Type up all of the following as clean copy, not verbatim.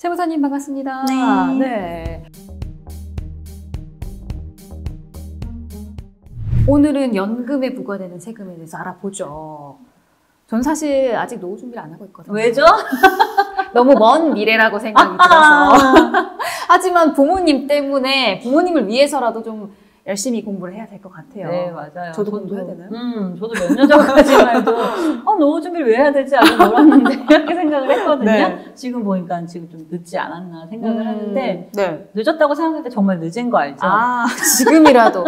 세무사님 반갑습니다. 네. 네. 오늘은 연금에 부과되는 세금에 대해서 알아보죠. 전 사실 아직 노후 준비를 안 하고 있거든요. 왜죠? 너무 먼 미래라고 생각이 들어서. 하지만 부모님 때문에 부모님을 위해서라도 좀 열심히 공부를 해야 될 것 같아요. 네, 맞아요. 저도 공부해야 되나요? 저도 몇 년 전까지만 해도 노후 준비를 왜 해야 될지 아직 몰랐는데 이렇게 생각을 했거든요. 네. 지금 보니까 지금 좀 늦지 않았나 생각을 하는데 네. 늦었다고 생각할 때 정말 늦은 거 알죠? 아, 지금이라도.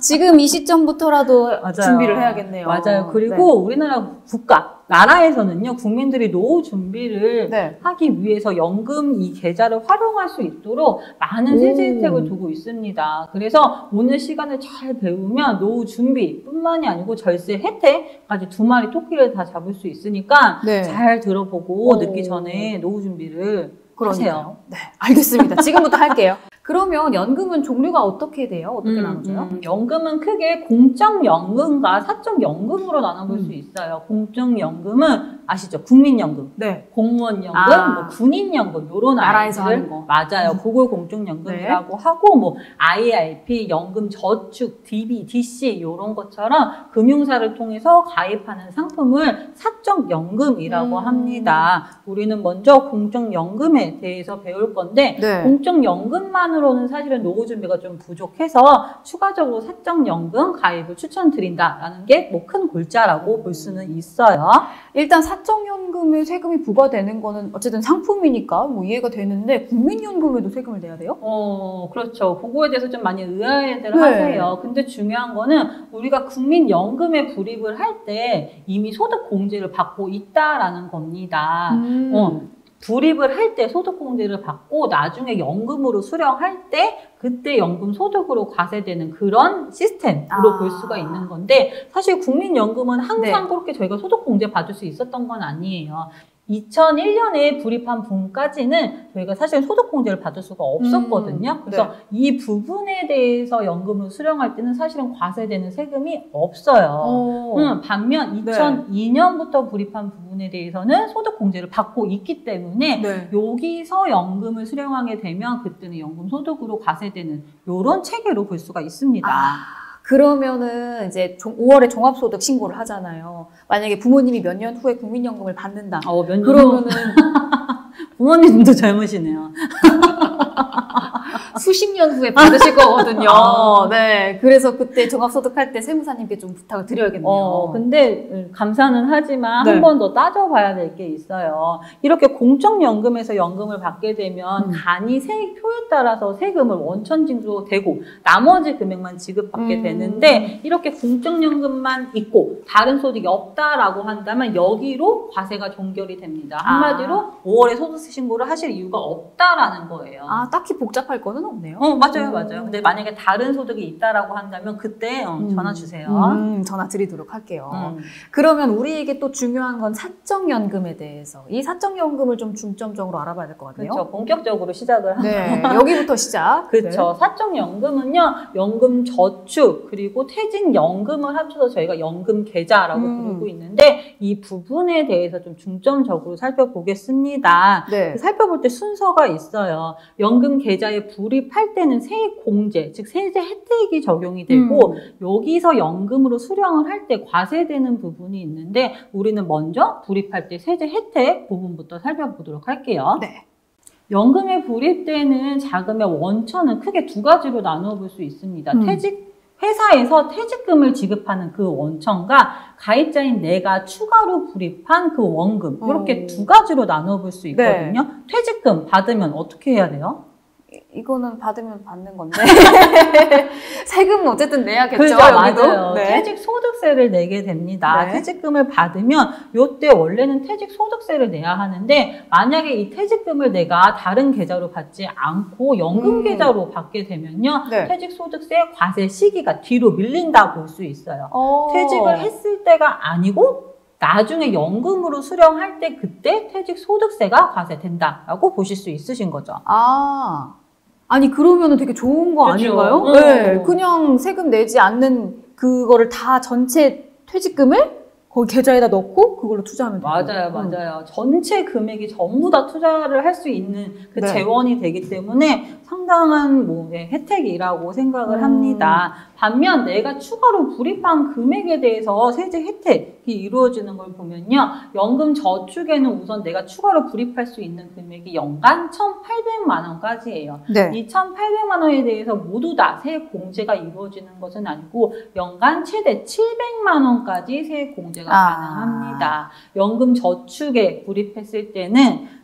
지금 이 시점부터라도 맞아요. 준비를 해야겠네요. 맞아요. 그리고 네. 우리나라 나라에서는요, 국민들이 노후 준비를 네. 하기 위해서 연금 이 계좌를 활용할 수 있도록 많은 세제 혜택을 두고 있습니다. 그래서 오늘 시간을 잘 배우면 노후 준비뿐만이 아니고 절세 혜택까지 두 마리 토끼를 다 잡을 수 있으니까 네. 잘 들어보고 늦기 전에 노후 준비를 하세요. 네, 알겠습니다. 지금부터 할게요. 그러면 연금은 종류가 어떻게 돼요? 어떻게 나눠져요? 연금은 크게 공적연금과 사적연금으로 나눠볼 수 있어요. 공적연금은 아시죠? 국민연금, 네. 공무원연금, 아. 군인연금 이런 나라에서 하는 거. 맞아요. 그걸 공적연금이라고 하고 IRP, 연금저축, DB, DC 이런 것처럼 금융사를 통해서 가입하는 상품을 사적연금이라고 합니다. 우리는 먼저 공적연금에 대해서 배울 건데 네. 공적연금만으로는 사실은 노후 준비가 좀 부족해서 추가적으로 사적연금 가입을 추천드린다라는 게 뭐 큰 골자라고 볼 수는 있어요. 일단 사적연금에 세금이 부과되는 거는 어쨌든 상품이니까 뭐 이해가 되는데 국민연금에도 세금을 내야 돼요? 그렇죠. 그거에 대해서 좀 많이 의아해들 네. 하세요. 근데 중요한 거는 우리가 국민연금에 불입을 할 때 이미 소득공제를 받고 있다라는 겁니다. 불입을 할 때 소득공제를 받고 나중에 연금으로 수령할 때 그때 연금 소득으로 과세되는 그런 시스템으로 볼 수가 있는 건데 사실 국민연금은 항상 그렇게 저희가 소득공제 받을 수 있었던 건 아니에요. 2001년에 불입한 분까지는 저희가 사실 소득공제를 받을 수가 없었거든요. 그래서 이 부분에 대해서 연금을 수령할 때는 사실은 과세되는 세금이 없어요. 반면 2002년부터 불입한 부분에 대해서는 소득공제를 받고 있기 때문에 여기서 연금을 수령하게 되면 그때는 연금 소득으로 과세되는 이런 체계로 볼 수가 있습니다. 그러면은 이제 5월에 종합소득 신고를 하잖아요. 만약에 부모님이 몇 년 후에 국민연금을 받는다. 그러면은 부모님도 젊으시네요. 수십 년 후에 받으실 거거든요. 네. 그래서 그때 종합소득 할 때 세무사님께 좀 부탁을 드려야겠네요. 근데 감사는 하지만 한 번 더 따져봐야 될 게 있어요. 이렇게 공적연금에서 연금을 받게 되면 간이 세액표에 따라서 세금을 원천징수로 되고 나머지 금액만 지급받게 되는데 이렇게 공적연금만 있고 다른 소득이 없다라고 한다면 여기로 과세가 종결이 됩니다. 한마디로 5월에 소득세 신고를 하실 이유가 없다라는 거예요. 딱히 복잡할 거는 없네요. 맞아요. 근데 만약에 다른 소득이 있다라고 한다면 그때 전화 주세요. 전화 드리도록 할게요. 그러면 우리에게 또 중요한 건 사적연금에 대해서 이 사적연금을 좀 중점적으로 알아봐야 될 것 같네요. 그렇죠. 본격적으로 시작을 하면 여기부터 시작. 그렇죠. 사적연금은요. 연금저축 그리고 퇴직연금을 합쳐서 저희가 연금계좌라고 부르고 있는데 이 부분에 대해서 좀 중점적으로 살펴보겠습니다. 살펴볼 때 순서가 있어요. 연금계좌에 불입할 때는 세액공제, 즉 세제 혜택이 적용이 되고 여기서 연금으로 수령을 할 때 과세되는 부분이 있는데 우리는 먼저 불입할 때 세제 혜택 부분부터 살펴보도록 할게요. 연금에 불입되는 자금의 원천은 크게 두 가지로 나누어 볼 수 있습니다. 회사에서 퇴직금을 지급하는 그 원천과 가입자인 내가 추가로 불입한 그 원금 이렇게 두 가지로 나누어 볼 수 있거든요. 퇴직금 받으면 어떻게 해야 돼요? 이거는 받으면 받는 건데 세금은 어쨌든 내야겠죠. 그렇죠. 여기도? 맞아요. 퇴직소득세를 내게 됩니다. 퇴직금을 받으면 이때 원래는 퇴직소득세를 내야 하는데 만약에 이 퇴직금을 내가 다른 계좌로 받지 않고 연금 계좌로 받게 되면요. 퇴직소득세 과세 시기가 뒤로 밀린다고 볼 수 있어요. 퇴직을 했을 때가 아니고 나중에 연금으로 수령할 때 그때 퇴직소득세가 과세된다라고 보실 수 있으신 거죠. 아니 그러면은 되게 좋은 거 아닌가요? 그냥 세금 내지 않는 그거를 다 전체 퇴직금을 거기 계좌에다 넣고 그걸로 투자하면 돼요. 맞아요, 맞아요. 전체 금액이 전부 다 투자를 할 수 있는 그 재원이 되기 때문에 상당한 혜택이라고 생각을 합니다. 반면 내가 추가로 불입한 금액에 대해서 세제 혜택이 이루어지는 걸 보면요. 연금 저축에는 우선 내가 추가로 불입할 수 있는 금액이 연간 1,800만 원까지예요. 네. 이 1,800만 원에 대해서 모두 다 세액 공제가 이루어지는 것은 아니고 연간 최대 700만 원까지 세액 공제가 가능합니다. 연금 저축에 불입했을 때는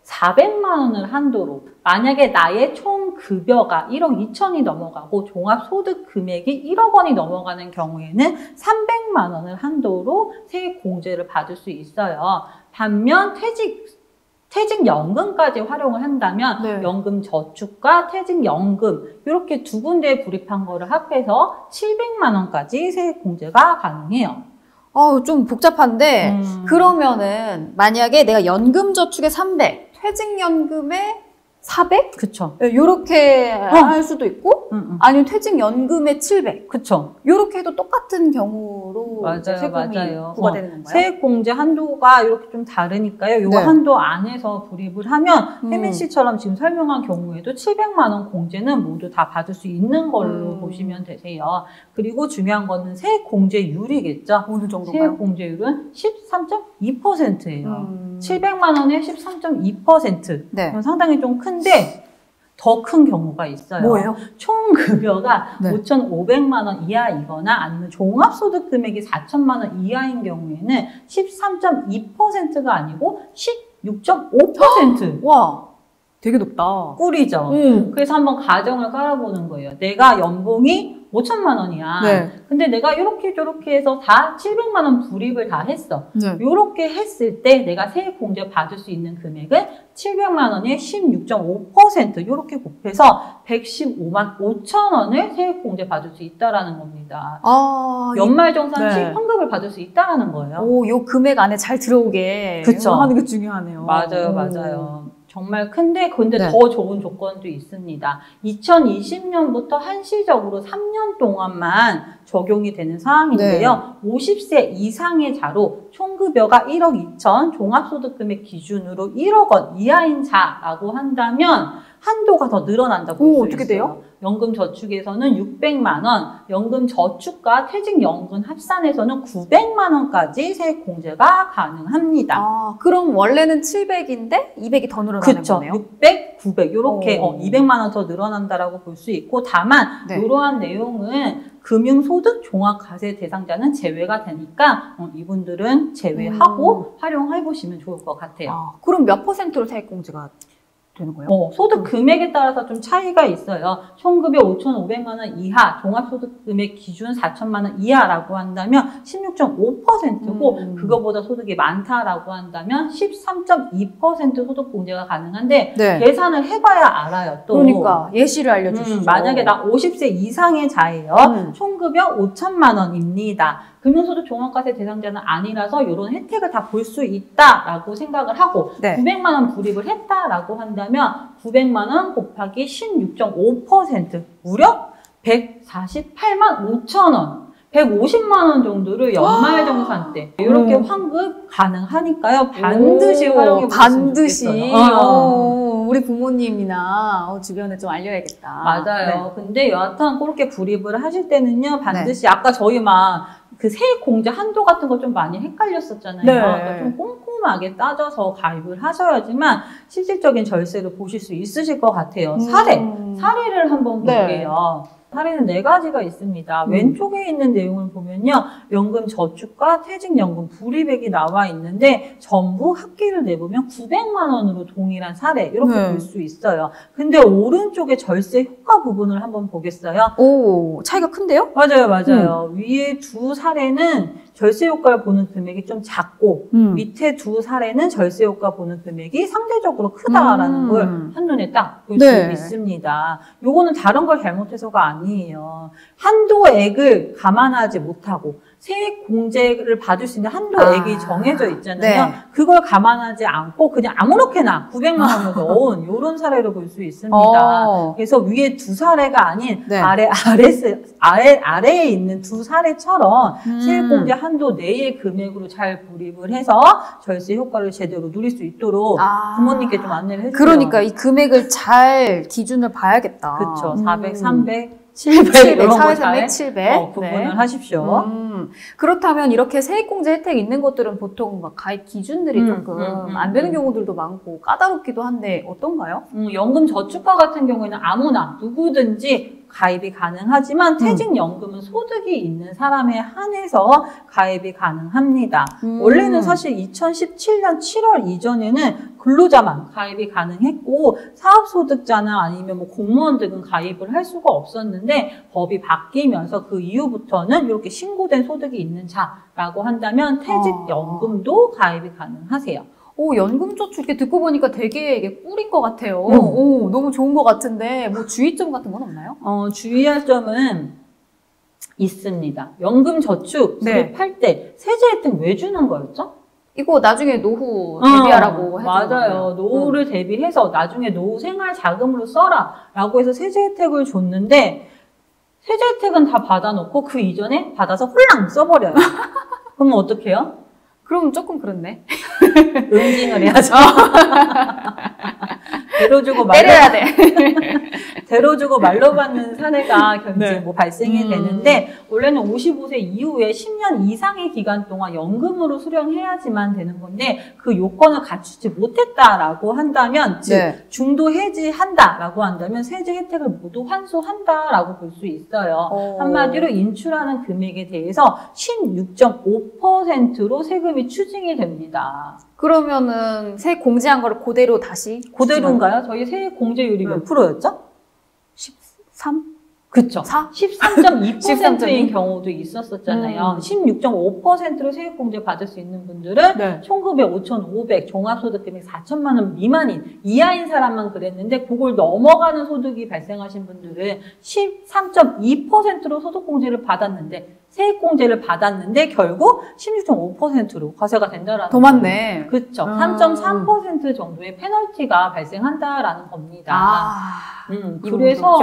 400만 원을 한도로 만약에 나의 총 급여가 1억 2천이 넘어가고 종합소득 금액이 1억 원이 넘어가는 경우에는 300만 원을 한도로 세액 공제를 받을 수 있어요. 반면 퇴직연금까지 활용을 한다면 연금 저축과 퇴직연금 이렇게 두 군데에 불입한 거를 합해서 700만 원까지 세액 공제가 가능해요. 좀 복잡한데 그러면은 만약에 내가 연금저축에 300, 퇴직연금에 400? 그쵸. 요렇게 할 수도 있고 아니면 퇴직연금에 700. 그쵸. 요렇게 해도 똑같은 경우로 세금이 부과되는 건가요? 세액 공제 한도가 이렇게 좀 다르니까요. 요 한도 안에서 불입을 하면 혜민 씨처럼 지금 설명한 경우에도 700만 원 공제는 모두 다 받을 수 있는 걸로 보시면 되세요. 그리고 중요한 거는 세액 공제율이겠죠. 어느 정도인가요? 세액 공제율은 13.2%예요. 700만 원에 13.2%. 네. 상당히 좀 큰데 더 큰 경우가 있어요. 뭐예요? 총 급여가 5,500만 원 이하이거나 아니면 종합소득 금액이 4천만 원 이하인 경우에는 13.2%가 아니고 16.5%. 와, 되게 높다. 꿀이죠. 그래서 한번 가정을 깔아보는 거예요. 내가 연봉이 5천만 원이야. 근데 내가 이렇게 저렇게 해서 다 700만 원 불입을 다 했어. 이렇게 했을 때 내가 세액 공제 받을 수 있는 금액은 700만 원에 16.5% 이렇게 곱해서 115만 5천 원을 세액 공제 받을 수 있다라는 겁니다. 연말정산 시 환급을 받을 수 있다라는 거예요. 요 금액 안에 잘 들어오게 하는 게 중요하네요. 맞아요, 맞아요. 정말 근데 더 좋은 조건도 있습니다. 2020년부터 한시적으로 3년 동안만 적용이 되는 사항인데요. 50세 이상의 자로 총급여가 1억 2천, 종합소득금액 기준으로 1억 원 이하인 자라고 한다면 한도가 더 늘어난다고 볼 수 있어요. 어떻게 돼요? 연금 저축에서는 600만 원, 연금 저축과 퇴직연금 합산해서는 900만 원까지 세액 공제가 가능합니다. 그럼 원래는 700인데 200이 더 늘어나는 거네요? 600, 900 이렇게 200만 원 더 늘어난다라고 볼 수 있고 다만 이러한 내용은 금융소득 종합과세 대상자는 제외가 되니까 이분들은 제외하고 활용해 보시면 좋을 것 같아요. 그럼 몇 %로 세액 공제가 되는 거예요? 소득 금액에 따라서 좀 차이가 있어요. 총급여 5,500만 원 이하, 종합소득 금액 기준 4천만 원 이하라고 한다면 16.5%고 그거보다 소득이 많다라고 한다면 13.2% 소득 공제가 가능한데 계산을 해봐야 알아요. 또 그러니까 예시를 알려주시죠. 만약에 나 50세 이상의 자예요. 총급여 5천만 원입니다. 금융소득 종합과세 대상자는 아니라서 이런 혜택을 다 볼 수 있다라고 생각을 하고 900만 원 불입을 했다라고 한다면 900만 원 곱하기 16.5% 무려 148만 5천 원 150만 원 정도를 연말정산 때 이렇게 환급 가능하니까요. 반드시 활용해 보시면 좋겠어요. 우리 부모님이나 주변에 좀 알려야겠다. 맞아요. 근데 여하튼 그렇게 불입을 하실 때는요. 반드시 아까 저희 막 그 세액 공제 한도 같은 거 좀 많이 헷갈렸었잖아요. 그러니까 좀 꼼꼼하게 따져서 가입을 하셔야지만 실질적인 절세를 보실 수 있으실 것 같아요. 사례를 한번 볼게요. 사례는 4가지가 있습니다. 왼쪽에 있는 내용을 보면요. 연금 저축과 퇴직연금 불이백이 나와 있는데 전부 합계를 내보면 900만 원으로 동일한 사례 이렇게 볼 수 있어요. 근데 오른쪽에 절세 효과 부분을 한번 보겠어요. 오, 차이가 큰데요? 맞아요, 맞아요. 위에 두 사례는 절세 효과를 보는 금액이 좀 작고 밑에 두 사례는 절세 효과 보는 금액이 상대적으로 크다라는 걸 한눈에 딱 볼 수 있습니다. 요거는 다른 걸 잘못해서가 아니에요. 한도액을 감안하지 못하고 세액공제를 받을 수 있는 한도액이 정해져 있잖아요. 네. 그걸 감안하지 않고 그냥 아무렇게나 900만 원을 넣은 이런 사례로 볼 수 있습니다. 그래서 위에 두 사례가 아닌 네. 아래에 있는 두 사례처럼 세액공제 한도 내의 금액으로 잘 불입을 해서 절세 효과를 제대로 누릴 수 있도록 부모님께 좀 안내를 해주세요. 그러니까 이 금액을 잘 기준을 봐야겠다. 그렇죠. 400, 300, 700 이런 거 400, 700 구분을 네. 하십시오. 그렇다면 이렇게 세액공제 혜택 있는 것들은 보통 막 가입 기준들이 조금 안 되는 경우들도 많고 까다롭기도 한데 어떤가요? 연금 저축과 같은 경우에는 아무나 누구든지 가입이 가능하지만 퇴직연금은 소득이 있는 사람에 한해서 가입이 가능합니다. 원래는 사실 2017년 7월 이전에는 근로자만 가입이 가능했고 사업소득자나 아니면 뭐 공무원 등은 가입을 할 수가 없었는데 법이 바뀌면서 그 이후부터는 이렇게 신고된 소득이 있는 자라고 한다면 퇴직연금도 가입이 가능하세요. 오, 연금저축 이렇게 듣고 보니까 되게 이게 꿀인 것 같아요. 오, 너무 좋은 것 같은데 뭐 주의점 같은 건 없나요? 주의할 점은 있습니다. 연금저축 네. 구입할 때 세제 혜택 왜 주는 거였죠? 이거 나중에 노후 대비하라고 해주는 맞아요. 거예요. 노후를 대비해서 나중에 노후 생활 자금으로 써라 라고 해서 세제 혜택을 줬는데 세제 혜택은 다 받아놓고 그 이전에 받아서 홀랑 써버려요. 그러면 어떡해요? 그럼 조금 그렇네. 응징을 해야죠. 대로 주고 말로 때려야 돼. 대로 주고 말로 받는 사례가 이제 네. 뭐 발생이 되는데 원래는 55세 이후에 10년 이상의 기간 동안 연금으로 수령해야지만 되는 건데 그 요건을 갖추지 못했다라고 한다면 즉 네. 중도 해지한다라고 한다면 세제 혜택을 모두 환수한다라고 볼 수 있어요. 한마디로 인출하는 금액에 대해서 16.5%로 세금이 추징이 됩니다. 그러면은 세액 공제한 거를 그대로 다시 그대로인가요? 저희 세액 공제율이 몇 프로였죠? 13? 그쵸. 4? 13.2%인 경우도 있었었잖아요. 16.5%로 세액공제 받을 수 있는 분들은 네. 총급의 5,500, 종합소득금액 4천만 원 미만인 이하인 사람만 그랬는데 그걸 넘어가는 소득이 발생하신 분들은 13.2%로 소득공제를 받았는데 세액공제를 받았는데 결국 16.5%로 과세가 된다라는 더 많네. 그렇죠. 3.3% 정도의 페널티가 발생한다라는 겁니다. 그래서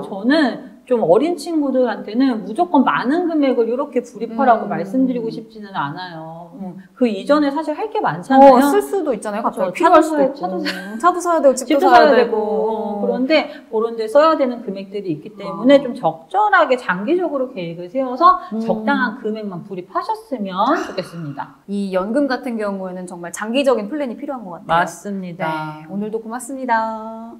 저는 좀 어린 친구들한테는 무조건 많은 금액을 이렇게 불입하라고 말씀드리고 싶지는 않아요. 그 이전에 사실 할 게 많잖아요. 쓸 수도 있잖아요. 갑자기 그렇죠. 필요할 수도 있고. 차도 사야 되고 집도 사야 되고. 그런데 그런 데 써야 되는 금액들이 있기 때문에 좀 적절하게 장기적으로 계획을 세워서 적당한 금액만 불입하셨으면 좋겠습니다. 이 연금 같은 경우에는 정말 장기적인 플랜이 필요한 것 같아요. 맞습니다. 네, 오늘도 고맙습니다.